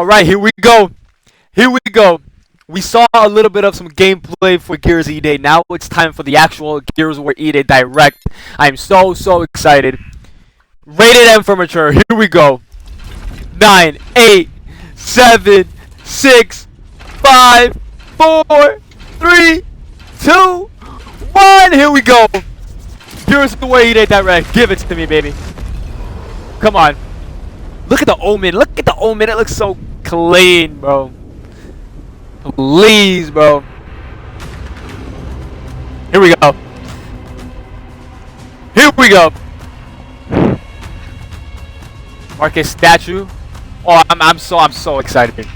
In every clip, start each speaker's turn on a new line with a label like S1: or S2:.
S1: Alright, here we go. Here we go. We saw a little bit of some gameplay for Gears E-Day. Now it's time for the actual Gears of War E-Day Direct. I am so excited. Rated M for mature. Here we go. 9, 8, 7, 6, 5, 4, 3, 2, 1. Here we go. Gears of War E-Day Direct. Give it to me, baby. Come on. Look at the omen. Look at the omen. It looks so clean, bro. Please, bro. Here we go. Here we go. Marcus statue. Oh, I'm so excited.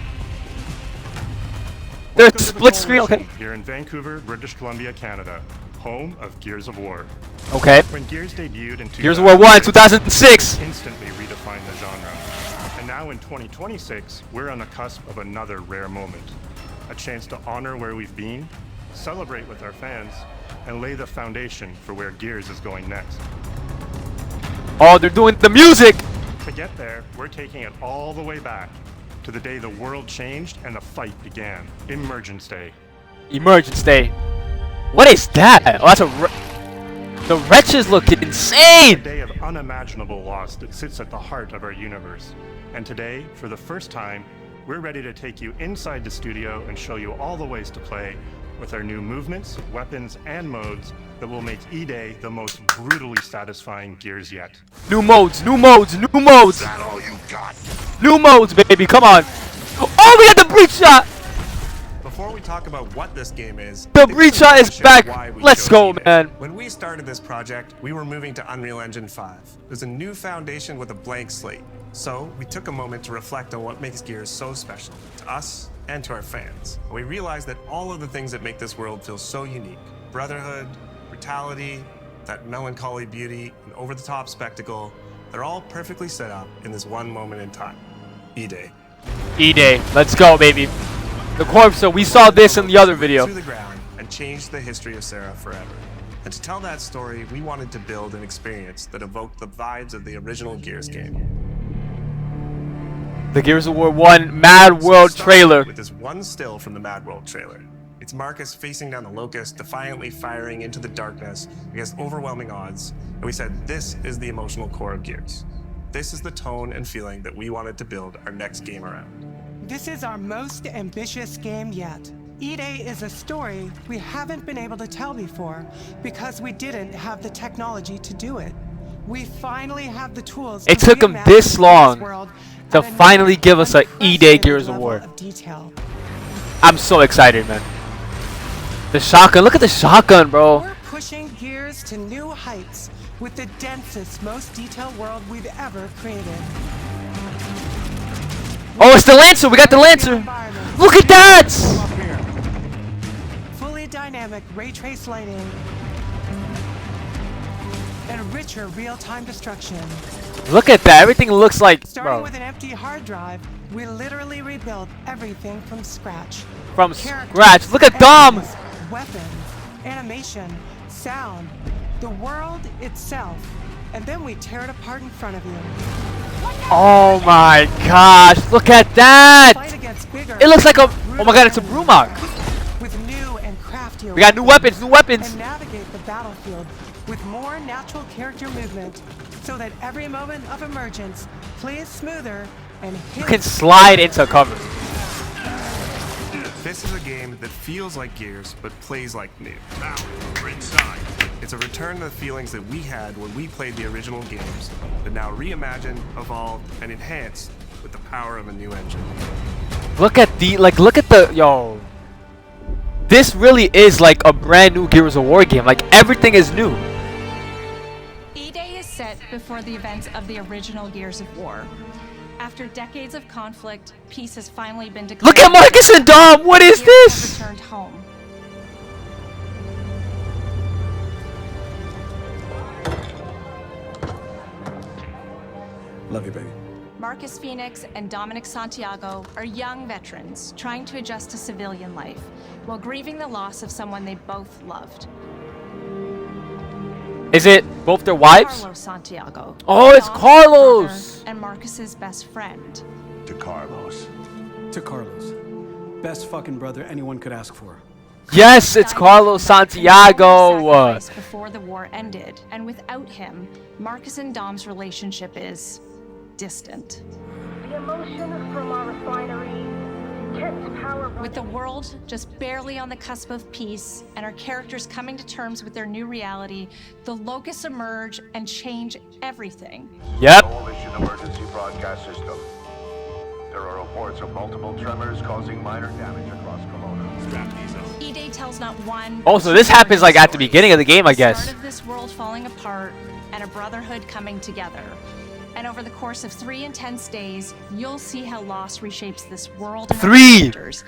S1: There's a split screen. Okay.
S2: Here in Vancouver, British Columbia, Canada, home of Gears of War.
S1: Okay.
S2: When Gears debuted in
S1: Gears of War 1, 2006.
S2: Instantly redefined the genre. And now in 2026, we're on the cusp of another rare moment. A chance to honor where we've been, celebrate with our fans, and lay the foundation for where Gears is going next.
S1: Oh, they're doing the music!
S2: To get there, we're taking it all the way back to the day the world changed and the fight began. Emergence Day.
S1: Emergence Day. What is that? Oh, that's the wretches look insane!
S2: A day of unimaginable loss that sits at the heart of our universe. And today, for the first time, we're ready to take you inside the studio and show you all the ways to play with our new movements, weapons, and modes that will make E-Day the most brutally satisfying Gears yet.
S1: New modes, new modes, new modes!
S2: Is that all you got?
S1: New modes, baby, come on! Oh, we got the breach shot!
S3: Before we talk about what this game is,
S1: The breach shot is back! Let's go, man!
S3: When we started this project, we were moving to Unreal Engine 5. There's a new foundation with a blank slate. So we took a moment to reflect on what makes Gears so special to us and to our fans. We realized that all of the things that make this world feel so unique, brotherhood, brutality, that melancholy beauty, and over-the-top spectacle, they're all perfectly set up in this one moment in time. E-Day.
S1: E-Day, let's go, baby. The corpse, so we saw this in the other video.
S3: To the ground and changed the history of Sera forever. And to tell that story, we wanted to build an experience that evoked the vibes of the original Gears game.
S1: The Gears of War 1 Mad World trailer.
S3: With this one still from the Mad World trailer. It's Marcus facing down the Locust, defiantly firing into the darkness against overwhelming odds. And we said, this is the emotional core of Gears. This is the tone and feeling that we wanted to build our next game around.
S4: This is our most ambitious game yet. E-Day is a story we haven't been able to tell before because we didn't have the technology to do it. We finally have the tools.
S1: It took them this long to finally give us a E-Day Gears of War. I'm so excited, man. The shotgun, look at the shotgun, bro.
S4: We're pushing Gears to new heights with the densest, most detailed world we've ever created.
S1: Oh, it's the Lancer, we got the Lancer. Look at that!
S4: Fully dynamic ray trace lighting and richer real-time destruction.
S1: Look at that, everything looks like,
S4: Starting
S1: bro.
S4: with an empty hard drive, we literally rebuilt everything from scratch.
S1: From scratch, look at Dom!
S4: Weapons, animation, sound, the world itself. And then we tear it apart in front of you.
S1: Oh my gosh, look at that!
S4: Fight against bigger,
S1: It looks like a, oh my god, it's a Brumok.
S4: with new and craftier
S1: We got new weapons, new weapons.
S4: and navigate the battlefield with more natural character movement so that every moment of emergence plays smoother and
S1: You can slide into cover.
S3: This is a game that feels like Gears, but plays like new.
S2: Now, we're inside.
S3: It's a return to the feelings that we had when we played the original games, but now reimagined, evolved, and enhanced with the power of a new engine.
S1: Look at the, look at the, yo. This really is like a brand new Gears of War game. Like, everything is new.
S5: E-Day is set before the events of the original Gears of War. After decades of conflict, peace has finally been declared.
S1: Look at Marcus and Dom, what is this?
S5: Returned home.
S3: Love you, baby.
S5: Marcus Fenix and Dominic Santiago are young veterans trying to adjust to civilian life while grieving the loss of someone they both loved.
S1: Is it both their wives?
S5: Carlos Santiago.
S1: Oh, it's
S5: Dom's
S1: Carlos!
S5: brother and Marcus's best friend.
S6: To Carlos. to Carlos. Best fucking brother anyone could ask for.
S1: Yes, it's Carlos Santiago.
S5: Before the war ended, and without him, Marcus and Dom's relationship is distant.
S7: The emotion from our refinery kept power.
S5: With the world just barely on the cusp of peace and our characters coming to terms with their new reality, the Locusts emerge and change everything.
S1: Yep.
S8: Coalition emergency broadcast system. There are reports of multiple tremors causing minor damage across Kelowna.
S3: Strap these up.
S5: E-Day tells not one.
S1: Oh, so this happens like at the beginning of the game, I guess.
S5: Start of this world falling apart and a brotherhood coming together. And over the course of 3 intense days, you'll see how loss reshapes this world and our
S1: 3.
S5: characters,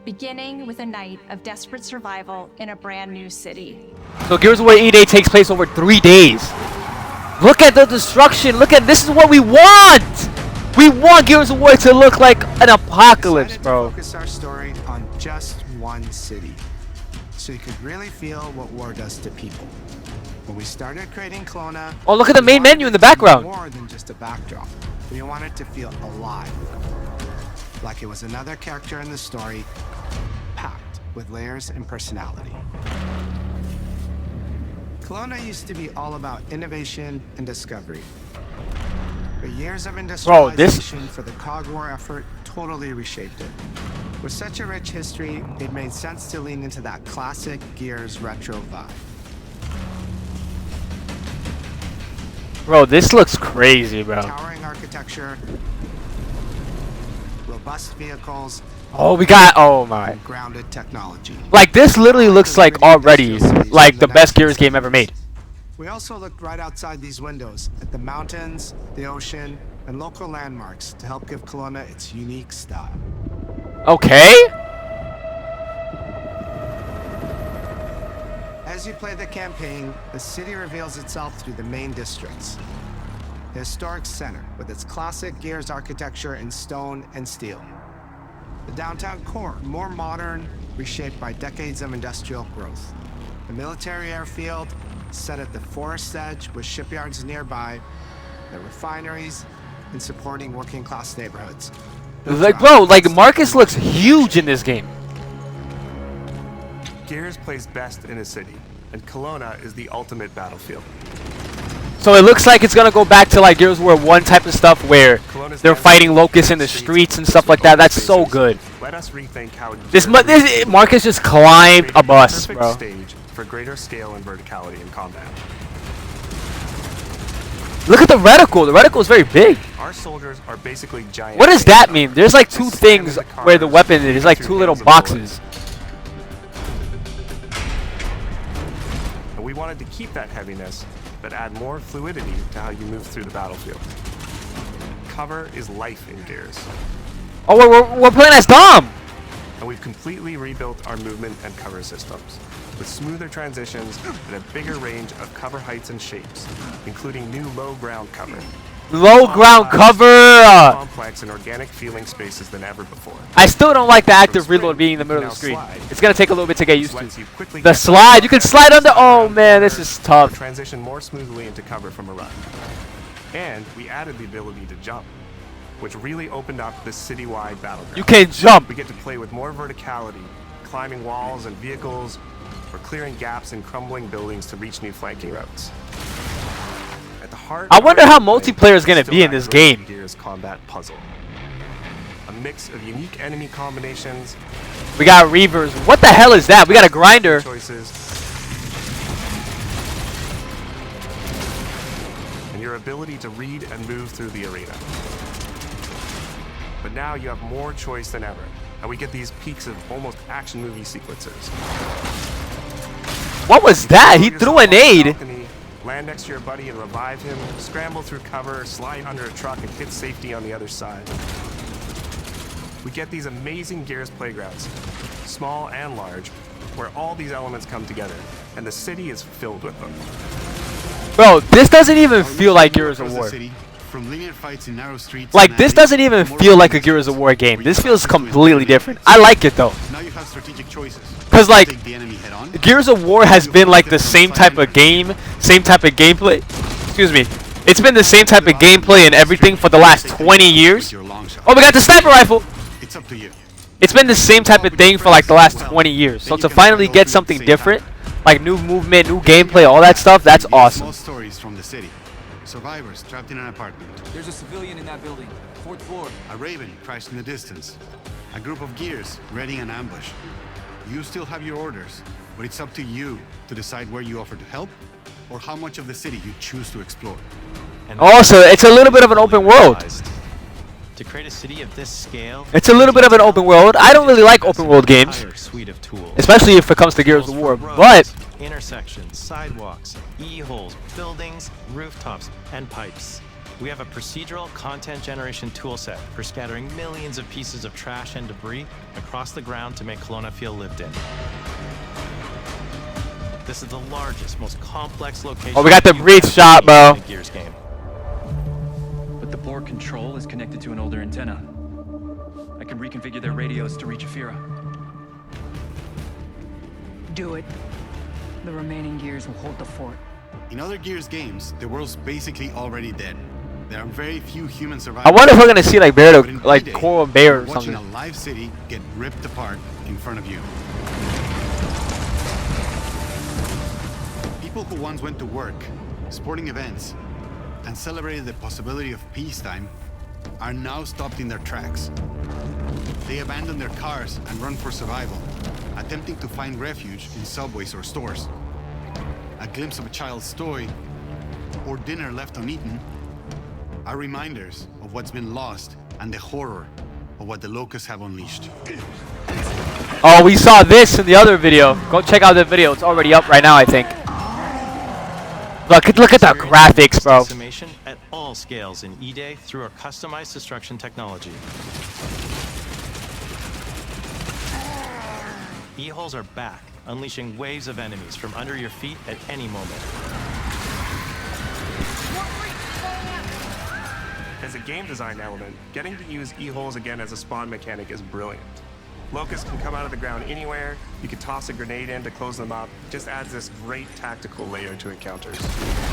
S5: beginning with a night of desperate survival in a brand new city.
S1: So Gears of War E-Day takes place over 3 days. Look at the destruction. Look at this is what we want. We want Gears of War to look like an apocalypse, bro.
S9: Focus our story on just one city, so you could really feel what war does to people. When we started creating Kelowna,
S1: Oh, look at the main menu in the background.
S9: More than just a backdrop. We wanted to feel alive, like it was another character in the story, packed with layers and personality. Kelowna used to be all about innovation and discovery. But years of industrialization for the Cog War effort totally reshaped it. With such a rich history, it made sense to lean into that classic Gears retro vibe.
S1: Bro, this looks crazy, bro.
S9: Towering architecture, robust vehicles,
S1: Oh, we got, oh my.
S9: and grounded technology.
S1: Like, this literally looks like already like the best Gears game ever made.
S9: We also looked right outside these windows at the mountains, the ocean, and local landmarks to help give Kelowna its unique style.
S1: Okay.
S9: As you play the campaign, the city reveals itself through the main districts. The historic center, with its classic Gears architecture in stone and steel. The downtown core, more modern, reshaped by decades of industrial growth. The military airfield, set at the forest edge with shipyards nearby, the refineries, and supporting working-class neighborhoods.
S1: Like, bro, like Marcus looks huge in this game.
S3: Gears plays best in a city, and Kelowna is the ultimate battlefield.
S1: So it looks like it's gonna go back to like Gears of War 1 type of stuff where
S3: Kelowna's
S1: they're
S3: density
S1: fighting locusts in the
S3: streets
S1: streets and stuff like that. That's so good.
S3: Let us rethink how
S1: This Marcus just climbed a bus, bro.
S3: Stage for greater scale and verticality in combat.
S1: Look at the reticle. The reticle is very big.
S3: Our soldiers are basically giant.
S1: What does that
S3: tanks.
S1: mean? There's like
S3: They
S1: 2
S3: slam
S1: things
S3: into
S1: where the
S3: cars
S1: weapon is. There's like
S3: with
S1: 2 little
S3: hails of bullets.
S1: boxes.
S3: And we wanted to keep that heaviness, but add more fluidity to how you move through the battlefield. Cover is life in Gears,
S1: Oh, we're playing as Dom.
S3: and we've completely rebuilt our movement and cover systems, with smoother transitions and a bigger range of cover heights and shapes, including new low ground cover.
S1: Low ground cover.
S3: Complex and organic feeling spaces than ever before.
S1: I still don't like the active
S3: sprint,
S1: reload being in the
S3: you
S1: middle
S3: can
S1: of the screen.
S3: now slide.
S1: It's gonna take a little bit to get used
S3: This
S1: to.
S3: lets you quickly
S1: The
S3: get
S1: slide, you can slide under. Oh
S3: around
S1: man, this
S3: corners
S1: is
S3: or
S1: tough.
S3: transition more smoothly into cover from a run. And we added the ability to jump, which really opened up this citywide battleground.
S1: You can jump.
S3: We get to play with more verticality, climbing walls and vehicles, or clearing gaps in crumbling buildings to reach new flanking routes. At the heart
S1: I
S3: of
S1: wonder
S3: our
S1: how
S3: gameplay
S1: multiplayer is gonna
S3: still
S1: be in
S3: that
S1: this
S3: great
S1: game.
S3: Gears combat puzzle. A mix of unique enemy combinations,
S1: We got Reavers. What the hell is that? We got a grinder.
S3: choices, and your ability to read and move through the arena. But now you have more choice than ever, and we get these peaks of almost action movie sequences.
S1: What was that? He
S3: Throw
S1: threw a
S3: yourself off the
S1: nade.
S3: balcony, land next to your buddy and revive him, scramble through cover, slide under a truck, and hit safety on the other side. We get these amazing Gears playgrounds, small and large, where all these elements come together, and the city is filled with them.
S1: Bro, this doesn't even feel like Gears of War.
S10: From linear fights in narrow streets
S1: Like,
S10: and
S1: this
S10: alleys
S1: doesn't even
S10: to more
S1: feel like a
S10: open
S1: Gears of War game.
S10: where
S1: This
S10: you
S1: feels
S10: have to
S1: completely
S10: do
S1: different.
S10: it.
S1: I like it though.
S10: Now you have strategic choices.
S1: 'Cause, like,
S10: Take the enemy head on.
S1: Gears of War has been like the same type of game, same type of gameplay. Excuse me. It's been the same type of gameplay and everything for the last 20 years.
S10: With your long shot.
S1: Oh, we got the sniper rifle.
S10: It's up to you.
S1: It's been the same type of thing for like the last 20 years. So to finally get something different, like new movement, new gameplay, all that stuff, that's awesome.
S10: Small stories from the city. Survivors trapped in an apartment.
S11: There's a civilian in that building. 4th floor.
S10: A raven crashed in the distance. A group of gears readying an ambush. You still have your orders, but it's up to you to decide where you offer to help or how much of the city you choose to explore.
S12: And
S1: Also, it's a little bit of an open world.
S12: To create a city of this scale,
S1: It's a little bit of an open world. I don't really like open world games,
S12: entire suite of tools.
S1: especially if it comes to Gears of War,
S12: Roads,
S1: but
S12: intersections, sidewalks, e-holes, buildings, rooftops, and pipes. We have a procedural content generation toolset for scattering millions of pieces of trash and debris across the ground to make Kelowna feel lived in. This is the largest, most complex location.
S1: oh, we got the
S12: you've
S1: breach
S12: ever
S1: shot,
S12: seen
S1: bro.
S12: in a Gears game.
S11: But the board control is connected to an older antenna. I can reconfigure their radios to reach Ephira.
S13: Do it. The remaining gears will hold the fort.
S10: In other Gears games, the world's basically already dead. There are very few human survivors.
S1: I wonder if we're gonna see like Bear,
S10: But in
S1: like
S10: D-Day,
S1: Coral Bear or
S10: you're watching
S1: something.
S10: a live city get ripped apart in front of you. People who once went to work, sporting events, and celebrated the possibility of peacetime are now stopped in their tracks. They abandon their cars and run for survival, attempting to find refuge in subways or stores. A glimpse of a child's toy or dinner left uneaten are reminders of what's been lost and the horror of what the Locusts have unleashed.
S1: Oh, we saw this in the other video. Go check out the video. It's already up right now, I think. Look at the graphics, bro.
S12: Decimation at all scales in E-Day through our customized destruction technology. E-holes are back, unleashing waves of enemies from under your feet at any moment.
S3: As a game design element, getting to use e-holes again as a spawn mechanic is brilliant. Locusts can come out of the ground anywhere, you can toss a grenade in to close them up, just adds this great tactical layer to encounters.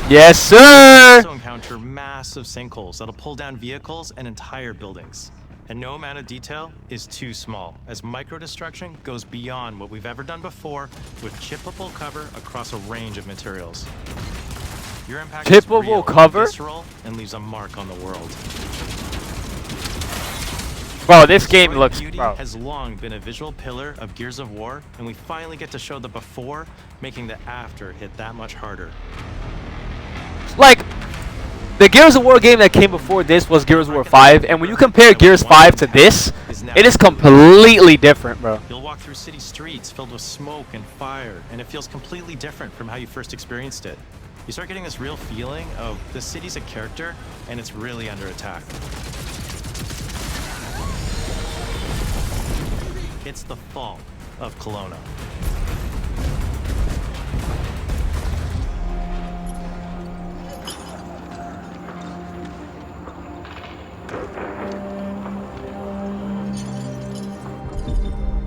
S1: Yes, sir!
S12: Also encounter massive sinkholes that'll pull down vehicles and entire buildings. And no amount of detail is too small, as micro-destruction goes beyond what we've ever done before with chippable cover across a range of materials. Your impact is
S1: Chippable
S12: real,
S1: cover?
S12: visceral, and leaves a mark on the world.
S1: Bro, this game
S12: Destroyed
S1: looks,
S12: Beauty
S1: bro.
S12: has long been a visual pillar of Gears of War, and we finally get to show the before, making the after hit that much harder.
S1: Like, the Gears of War game that came before this was Gears of War 5, and when you compare Gears 5 to this, it is completely different, bro.
S12: You'll walk through city streets filled with smoke and fire, and it feels completely different from how you first experienced it. You start getting this real feeling of the city's a character, and it's really under attack. It's the fall of Kelowna.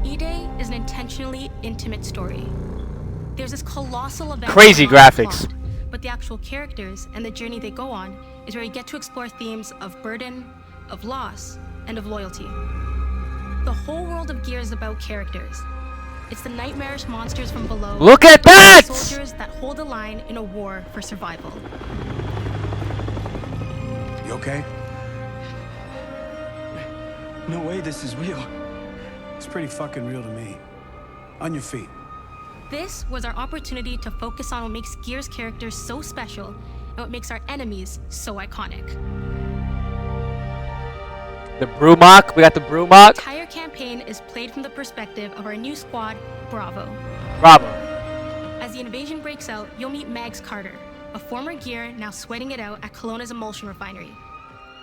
S5: E-Day is an intentionally intimate story. There's this colossal event.
S1: Crazy
S5: going on in the
S1: graphics.
S5: plot, but the actual characters and the journey they go on is where you get to explore themes of burden, of loss, and of loyalty. The whole world of Gears is about characters. It's the nightmarish monsters from below.
S1: Look at that!
S5: Soldiers that hold the line in a war for survival.
S6: You okay? No way this is real. It's pretty fucking real to me. On your feet.
S5: This was our opportunity to focus on what makes Gears characters so special and what makes our enemies so iconic.
S1: The Brumach, we got the
S5: The
S1: Brumach.
S5: entire campaign is played from the perspective of our new squad, Bravo.
S1: Bravo.
S5: As the invasion breaks out, you'll meet Mags Carter, a former Gear now sweating it out at Kelowna's emulsion refinery.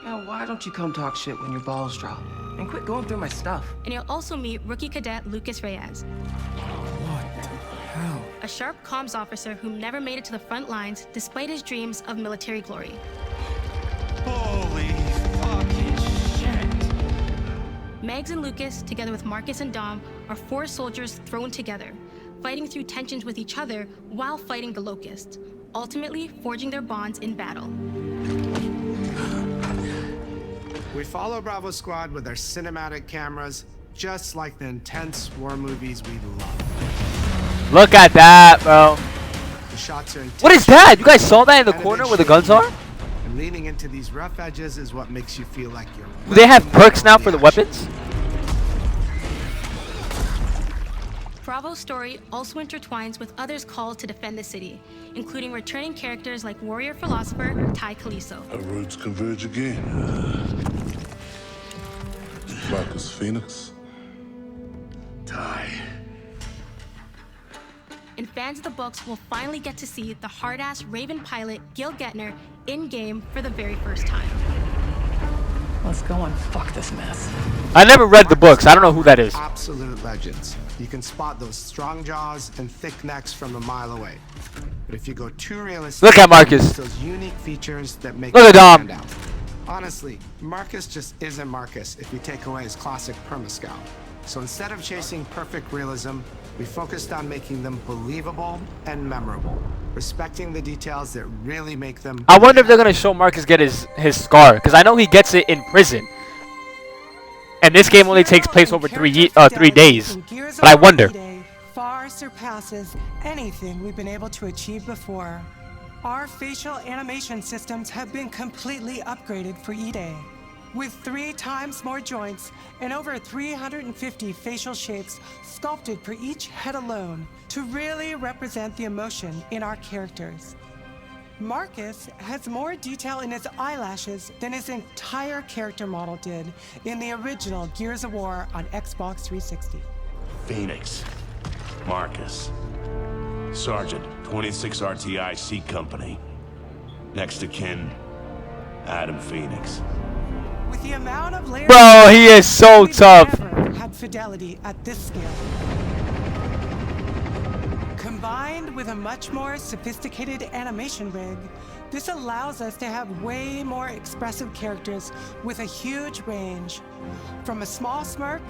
S14: Now, why don't you come talk shit when your balls drop? And quit going through my stuff.
S5: And you'll also meet rookie cadet Lucas Reyes,
S6: What the hell?
S5: a sharp comms officer who never made it to the front lines despite his dreams of military glory.
S6: Holy fucking shit.
S5: Mags and Lucas, together with Marcus and Dom, are 4 soldiers thrown together, fighting through tensions with each other while fighting the Locust, ultimately forging their bonds in battle.
S9: We follow Bravo Squad with our cinematic cameras, just like the intense war movies we love.
S1: Look at that, bro.
S9: The shots are
S1: What is that? You guys saw that in the corner where the guns are?
S9: And leaning into these rough edges is what makes you feel like you're.
S1: Do they have perks now for the weapons?
S5: Bravo's story also intertwines with others called to defend the city, including returning characters like warrior philosopher Ty Caliso.
S15: Our roads converge again. Marcus Fenix.
S5: Ty. And fans of the books will finally get to see the hard-ass Raven pilot Gil Gettner in-game for the very first time.
S13: Let's go and fuck this mess.
S1: I never read the books. I don't know who that is.
S9: Absolute legends. You can spot those strong jaws and thick necks from a mile away. But if you go too realistic,
S1: look at Marcus.
S9: Those unique features that make
S1: look at Dom.
S9: Stand out. Honestly, Marcus just isn't Marcus if you take away his classic perma-scout. So instead of chasing perfect realism, we focused on making them believable and memorable, respecting the details that really make them.
S1: I wonder if they're gonna show Marcus get his scar, because I know he gets it in prison. And this game only takes place over 3 days. But I wonder.
S4: Far surpasses anything we've been able to achieve before. Our facial animation systems have been completely upgraded for E-Day, with 3 times more joints and over 350 facial shapes sculpted for each head alone to really represent the emotion in our characters. Marcus has more detail in his eyelashes than his entire character model did in the original Gears of War on Xbox 360.
S16: Phoenix, Marcus, Sergeant, 26 RTI C Company. Next to kin, Adam Phoenix.
S4: With the amount of layers,
S1: bro, he is so tough.
S4: Never had fidelity at this scale. Combined with a much more sophisticated animation rig, this allows us to have way more expressive characters with a huge range. From a small smirk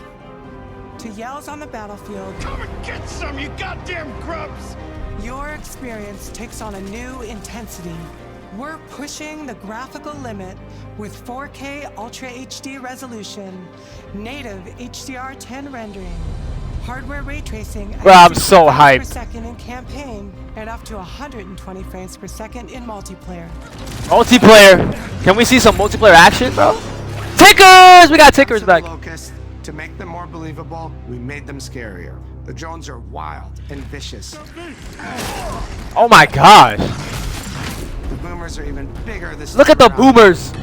S4: to yells on the battlefield.
S17: Come and get some, you goddamn grubs!
S4: Your experience takes on a new intensity. We're pushing the graphical limit with 4K Ultra HD resolution, native HDR10 rendering, hardware ray tracing at
S1: bro, I'm so hyped.
S4: per second in campaign, and up to 120 frames per second in multiplayer.
S1: Multiplayer. Can we see some multiplayer action, bro? Tickers! We got tickers back.
S9: Locust, to make them more believable, we made them scarier. The drones are wild and vicious.
S1: Oh my gosh.
S9: The boomers are even bigger this
S1: Look at the boomers.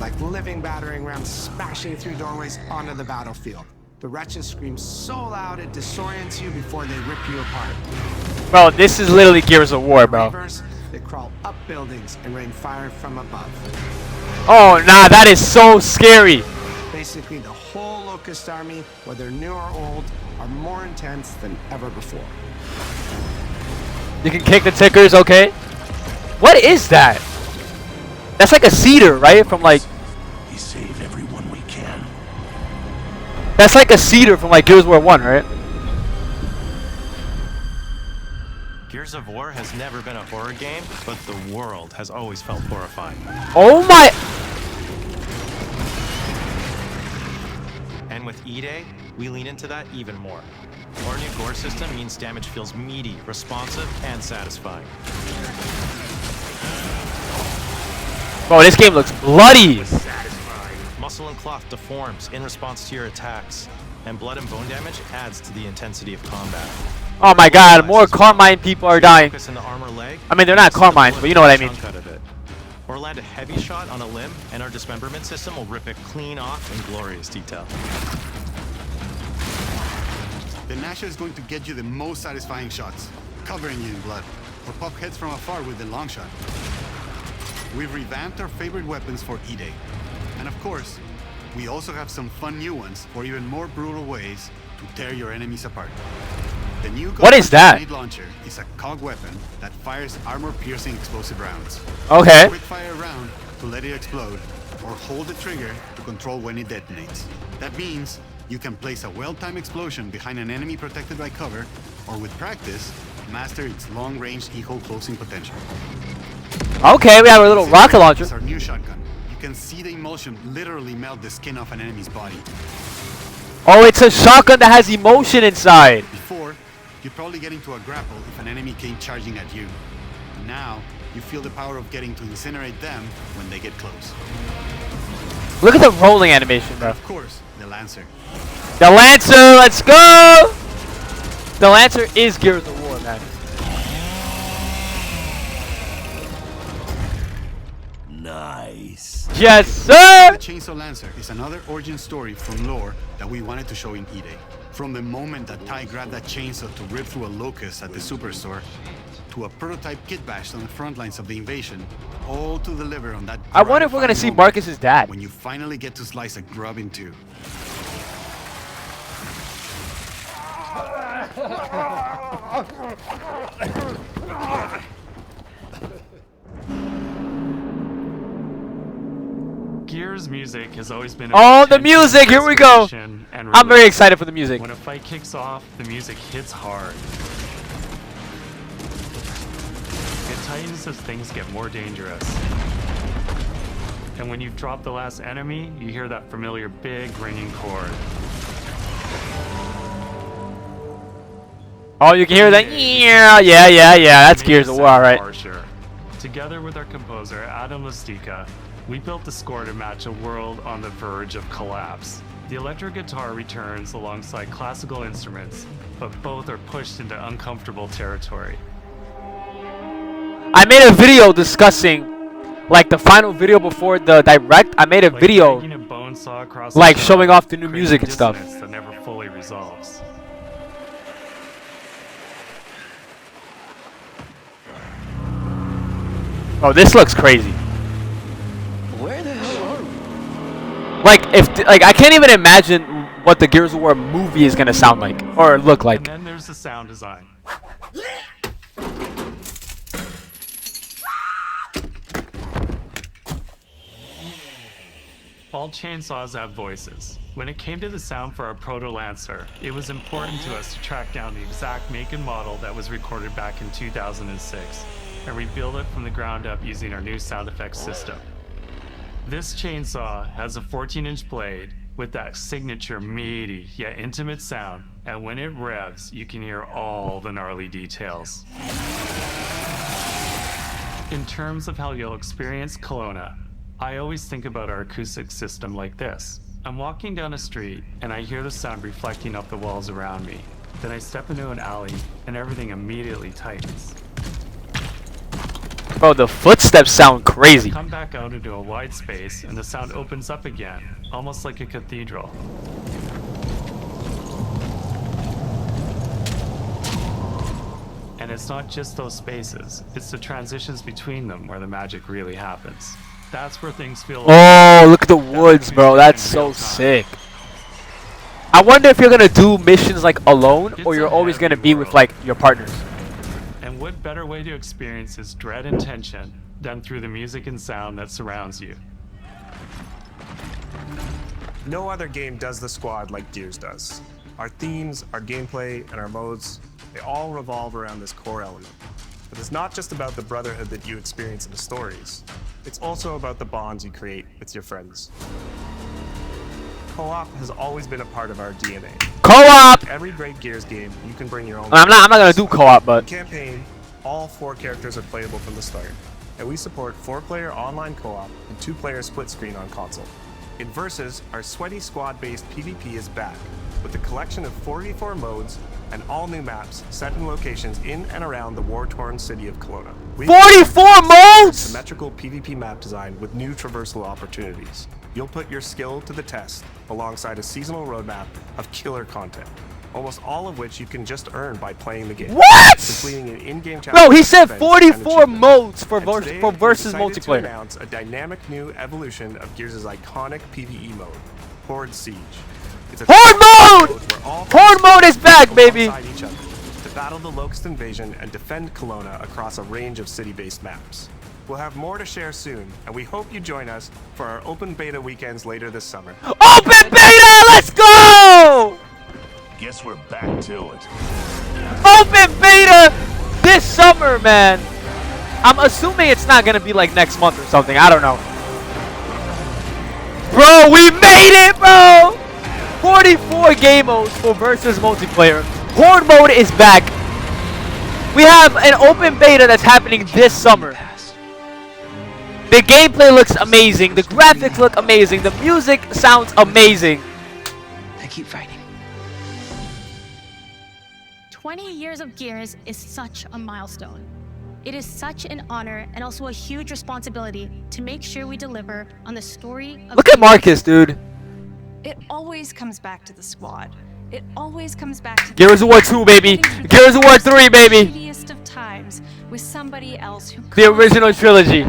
S9: Like living battering rams smashing through doorways onto the battlefield. The wretches scream so loud it disorients you before they rip you apart.
S1: Bro, this is literally Gears of War, bro.
S9: They crawl up buildings and rain fire from above.
S1: Oh, nah, that is so scary.
S9: Basically, the whole Locust army, whether new or old, are more intense than ever before.
S1: You can kick the tickers, okay? What is that? That's like a cedar, right? From like...
S16: We save everyone we can.
S1: That's like a cedar from like Gears of War 1, right?
S12: Gears of War has never been a horror game, but the world has always felt horrifying.
S1: Oh my...
S12: And with E-Day, we lean into that even more. Our new gore system means damage feels meaty, responsive, and satisfying.
S1: Bro, this game looks bloody.
S12: Muscle and cloth deforms in response to your attacks, and blood and bone damage adds to the intensity of combat.
S1: Oh my god, more Carmine people are dying.
S12: In the armor leg,
S1: I mean, they're not Carmine, but you know what I mean.
S12: Or land a heavy shot on a limb, and our dismemberment system will rip it clean off in glorious detail.
S10: The Nasha is going to get you the most satisfying shots, covering you in blood, or pop heads from afar with the long shot. We've revamped our favorite weapons for E-Day. And of course, we also have some fun new ones for even more brutal ways to tear your enemies apart. The new
S1: what is that?
S10: Grenade launcher is a COG weapon that fires armor-piercing explosive rounds.
S1: Okay.
S10: Quick fire a round to let it explode, or hold the trigger to control when it detonates. That means you can place a well-timed explosion behind an enemy protected by cover, or with practice, master its long-range eco closing potential.
S1: Okay, we have a little rocket launcher.
S10: It's our new shotgun. You can see the emulsion literally melt the skin off an enemy's body.
S1: Oh, it's a shotgun that has emotion inside.
S10: Before, you'd probably get into a grapple if an enemy came charging at you. Now, you feel the power of getting to incinerate them when they get close.
S1: Look at the rolling animation, bro.
S10: And of course, the Lancer.
S1: The Lancer, let's go! The Lancer is Gears of War, man.
S16: Nice.
S1: Yes, sir!
S10: The Chainsaw Lancer is another origin story from lore that we wanted to show in E-Day. From the moment that Ty grabbed that chainsaw to rip through a Locust at the Superstore, to a prototype kit bashed on the front lines of the invasion, all to deliver on that.
S1: I wonder if we're gonna see Marcus's dad.
S10: When you finally get to slice a grub in two.
S12: Gears music has always been
S1: Oh, the music! Here we go! I'm very excited for the music.
S12: When a fight kicks off, the music hits hard. It tightens as things get more dangerous. And when you drop the last enemy, you hear that familiar big ringing chord.
S1: Oh, you can hear that? Yeah. That's Gears of War, alright.
S12: Harsher. Together with our composer, Adam Lastica, we built the score to match a world on the verge of collapse. The electric guitar returns alongside classical instruments, but both are pushed into uncomfortable territory.
S1: I made a video discussing, like the final video before the direct. I made a video, like showing off the new music and stuff.
S12: That never fully resolves.
S1: Oh, this looks crazy.
S14: Where the hell are we?
S1: Like I can't even imagine what the Gears of War movie is gonna sound like or look like.
S12: And then there's the sound design. All chainsaws have voices. When it came to the sound for our Proto-Lancer, it was important to us to track down the exact make and model that was recorded back in 2006, and rebuild it from the ground up using our new sound effects system. This chainsaw has a 14-inch blade with that signature meaty yet intimate sound, and when it revs, you can hear all the gnarly details. In terms of how you'll experience Kelowna, I always think about our acoustic system like this. I'm walking down a street and I hear the sound reflecting off the walls around me. Then I step into an alley and everything immediately tightens.
S1: Bro, the footsteps sound crazy.
S12: Come back out into a wide space and the sound opens up again, almost like a cathedral. And it's not just those spaces, it's the transitions between them where the magic really happens. That's where things feel.
S1: Oh, look at the woods, bro. That's so sick. I wonder if you're gonna do missions like alone, or you're always gonna be with like your partners.
S12: And what better way to experience this dread and tension than through the music and sound that surrounds you?
S3: No other game does the squad like Gears does. Our themes, our gameplay, and our modes, they all revolve around this core element. But it's not just about the brotherhood that you experience in the stories. It's also about the bonds you create with your friends. Co-op has always been a part of our DNA.
S1: Co-op!
S3: Like every great Gears game, you can bring your own.
S1: I'm not gonna do co-op, but
S3: in campaign, all 4 characters are playable from the start, and we support 4-player online co-op and 2-player split screen on console. In Versus, our sweaty squad-based PvP is back, with a collection of 4v4 modes and all new maps set in locations in and around the war-torn city of Kelowna.
S1: 44 modes!
S3: Symmetrical PvP map design with new traversal opportunities. You'll put your skill to the test alongside a seasonal roadmap of killer content, almost all of which you can just earn by playing the game.
S1: What?
S3: Completing an in-game challenge.
S1: Bro, he said 44 modes for Versus multiplayer.
S3: To announce a dynamic new evolution of Gears' iconic PvE mode, Horde Siege. It's a
S1: Horde mode! Horde mode is back, baby!
S3: Each other to battle the Locust invasion and defend Kelowna across a range of city-based maps. We'll have more to share soon, and we hope you join us for our open beta weekends later this summer.
S1: Open beta! Let's go!
S16: Guess we're back to it.
S1: Open beta this summer, man. I'm assuming it's not gonna be like next month or something. I don't know. Bro, we made it, bro! 44 game modes for versus multiplayer. Horde mode is back. We have an open beta that's happening this summer. The gameplay looks amazing. The graphics look amazing. The music sounds amazing.
S14: I keep fighting.
S5: 20 years of Gears is such a milestone. It is such an honor and also a huge responsibility to make sure we deliver on the story of...
S1: Look at Marcus, dude.
S18: It always comes back to the squad. It always comes back to
S1: Gears of War 2, baby. Gears of War 3, baby.
S18: The of times with somebody else who
S1: the original trilogy.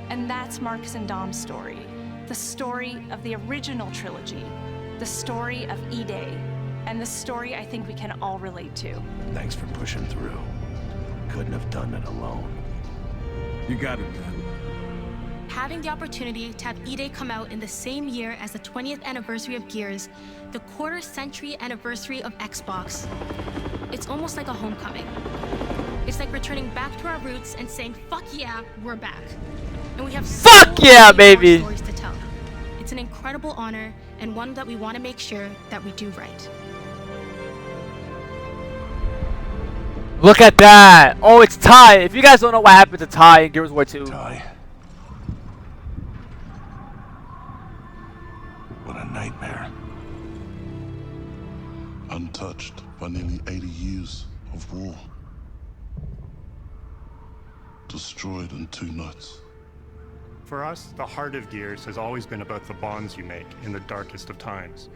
S18: And that's Marcus and Dom's story. The story of the original trilogy. The story of E-Day. And the story I think we can all relate to.
S16: Thanks for pushing through. Couldn't have done it alone.
S6: You got it, man.
S5: Having the opportunity to have E-Day come out in the same year as the 20th anniversary of Gears, the quarter-century anniversary of Xbox, it's almost like a homecoming. It's like returning back to our roots and saying, fuck yeah, we're back. And we have
S1: fuck yeah, baby!
S5: Stories to tell. It's an incredible honor and one that we want to make sure that we do right.
S1: Look at that! Oh, it's Ty. If you guys don't know what happened to Ty in Gears of War 2.
S16: Ty. What a nightmare.
S15: Untouched by nearly 80 years of war. Destroyed in 2 nights.
S2: For us, the heart of Gears has always been about the bonds you make in the darkest of times.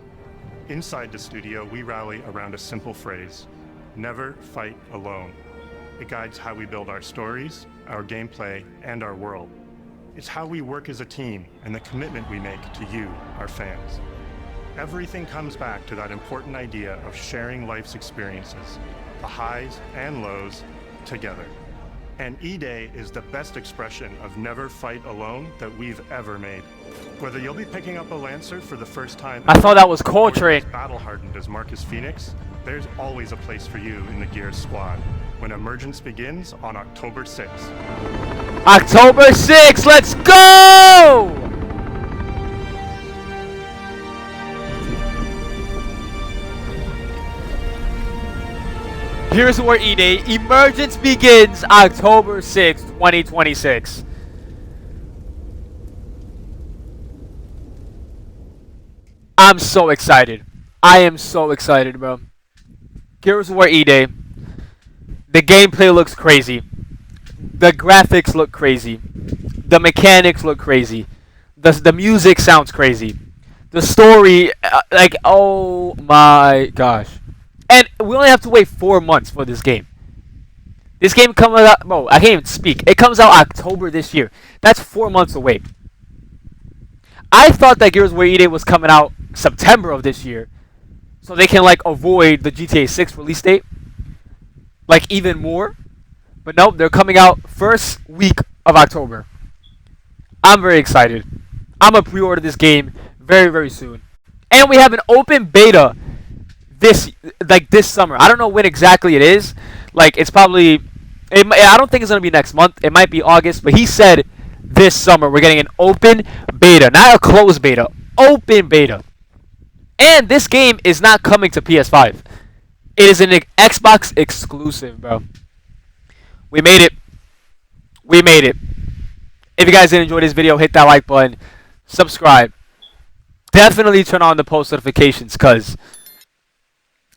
S2: Inside the studio, we rally around a simple phrase: never fight alone. It guides how we build our stories, our gameplay, and our world. It's how we work as a team and the commitment we make to you, our fans. Everything comes back to that important idea of sharing life's experiences, the highs and lows, together. And E-Day is the best expression of never fight alone that we've ever made. Whether you'll be picking up a Lancer for the first time,
S1: I thought that was Coltrane.
S2: Battle-hardened as Marcus Fenix, there's always a place for you in the Gears squad when Emergence begins on October 6th.
S1: October 6th, let's go! Here's where E-Day Emergence begins October 6th, 2026. I'm so excited. I am so excited, bro. Gears of War E-Day. The gameplay looks crazy. The graphics look crazy. The mechanics look crazy. The music sounds crazy. The story, like, oh my gosh. And we only have to wait 4 months for this game. This game comes out, bro, I can't even speak. It comes out October this year. That's 4 months away. I thought that Gears of War E-Day was coming out September of this year, so they can, like, avoid the GTA 6 release date, like, even more. But nope, they're coming out first week of October. I'm very excited. I'm gonna pre-order this game very, very soon. And we have an open beta this summer. I don't know when exactly it is. Like, it's probably, I don't think it's gonna be next month. It might be August, but he said this summer we're getting an open beta, not a closed beta, open beta. And this game is not coming to PS5. It is an Xbox exclusive, bro. We made it. We made it. If you guys did enjoy this video, hit that like button, subscribe. Definitely turn on the post notifications, cause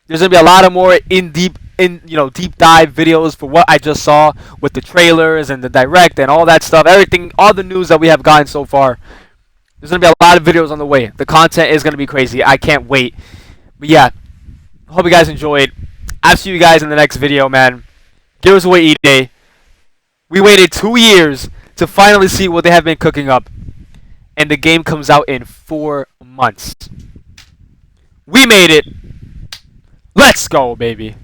S1: there's gonna be a lot of more deep dive videos for what I just saw with the trailers and the direct and all that stuff. Everything, all the news that we have gotten so far. There's gonna be a lot of videos on the way. The content is gonna be crazy. I can't wait. But yeah, hope you guys enjoyed. I'll see you guys in the next video, man. Gears of War E-Day. We waited 2 years to finally see what they have been cooking up, and the game comes out in 4 months. We made it. Let's go, baby.